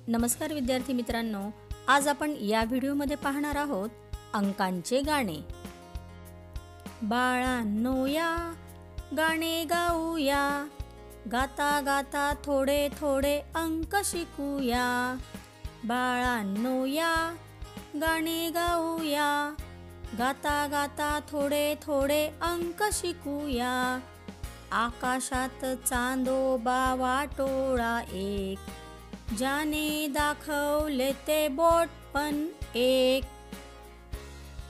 नमस्कार विद्यार्थी मित्रांनो, आज आपण या व्हिडिओमध्ये पाहणार आहोत अंकांचे गाणे। बाळांनो या गाणे गाऊया, गाता गाता थोडे थोडे अंक शिकूया। बाळांनो या गाणे गाऊया, गाता गाता थोडे थोडे अंक शिकूया। आकाशात चांदोबा वाटोळा एक, ज्याने दाखवले ते बोट पण एक।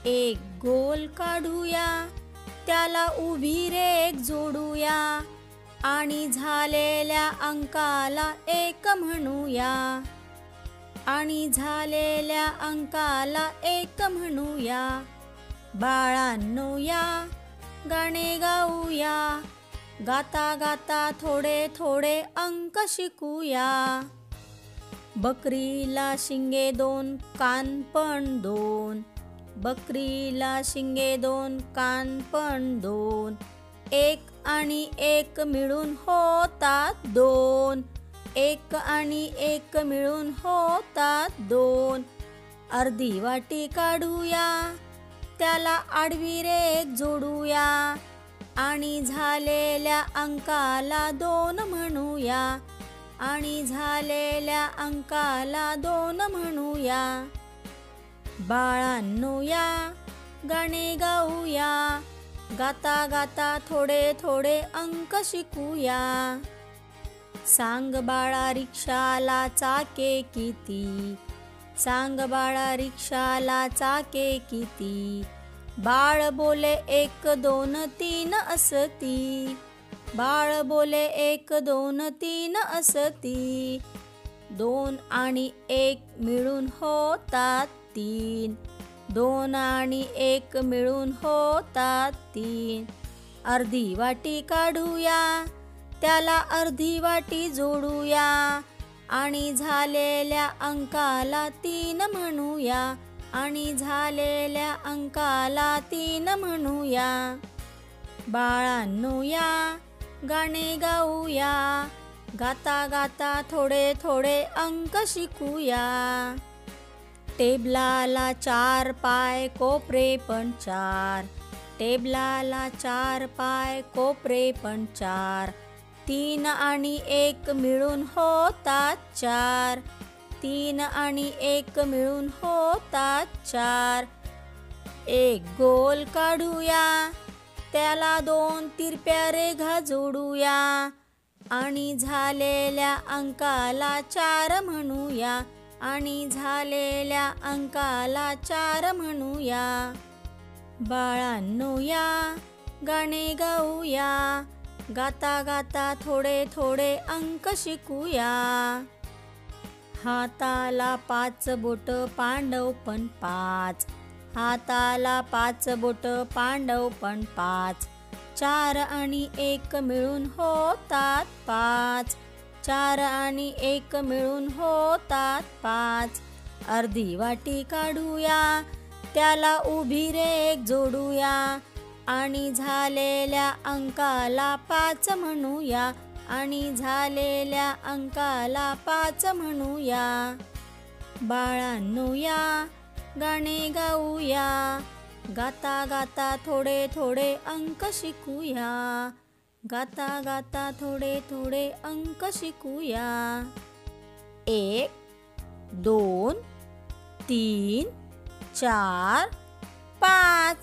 एक गोल काढूया, त्याला उभी रेघ जोडूया, आणि झालेल्या अंकाला एक म्हणूया। आणि झालेल्या अंकाला एक म्हणूया। बाळांनो या गाणे गाऊया, गाता गाता थोडे थोडे अंक शिकूया। बकरीला शिंगे दोन, कान पण दोन। बकरीला शिंगे दोन, कान पण दोन। एक आणि एक मिळून होतात दोन। एक आणि एक मिळून होतात दोन। अर्धी वाटी काढूया, त्याला आडवी रेघ जोडूया, आणि झालेल्या अंकाला दोन म्हणूया। आणि झालेल्या अंकाला दोन म्हणूया। बाळांनो या गाणे गाऊया, गाता गाता थोडे थोडे अंक शिकूया। सांग बाळा रिक्षाला चाके किती, सांग बाळा रिक्षाला चाके किती। बाळ बोले एक दोन तीन असती, बाळ बोले एक दोन तीन असती। दोन आणि एक मिळून होतात तीन। दोन आणि एक मिळून होतात तीन। अर्धी वाटी काढूया, त्याला अर्धी वाटी जोडूया, आणि झालेल्या अंकाला तीन म्हणूया। आणि झालेल्या अंकाला तीन म्हणूया। बाळांनो या गाणे गाऊया, गाता गाता थोडे थोडे अंक शिकूया। टेबलाला चार पाय, कोपरे पण चार। टेबलाला चार पाय, कोपरे पण चार। तीन आणि एक मिळून होतात चार। तीन आणि एक मिळून होतात चार। एक गोल काढूया, त्याला दोन तिरप्या रेघा जोडूया, आणि झालेल्या अंकाला चार म्हणूया। आणि झालेल्या अंकाला चार म्हणूया। बाळांनो या गाणे गाऊया, गाता गाता थोडे थोडे अंक शिकूया। हाताला पाच बोट, पांडव पण पाच। हाताला पाच बोट, पांडव पण पाच। चार आणि एक मिळून होतात पाच। चार आणि एक मिळून होतात पाच। अर्धी वाटी काढूया, त्याला उभी रेघ जोडूया, आणि झालेल्या अंकाला पाच म्हणूया। आणि झालेल्या अंकाला पाच म्हणूया। बाळांनो या गाणे गाऊया, गाता गाता थोडे थोडे अंक शिकूया। गाता गाता थोडे थोडे अंक शिकूया। एक, दोन, तीन, चार, पाच।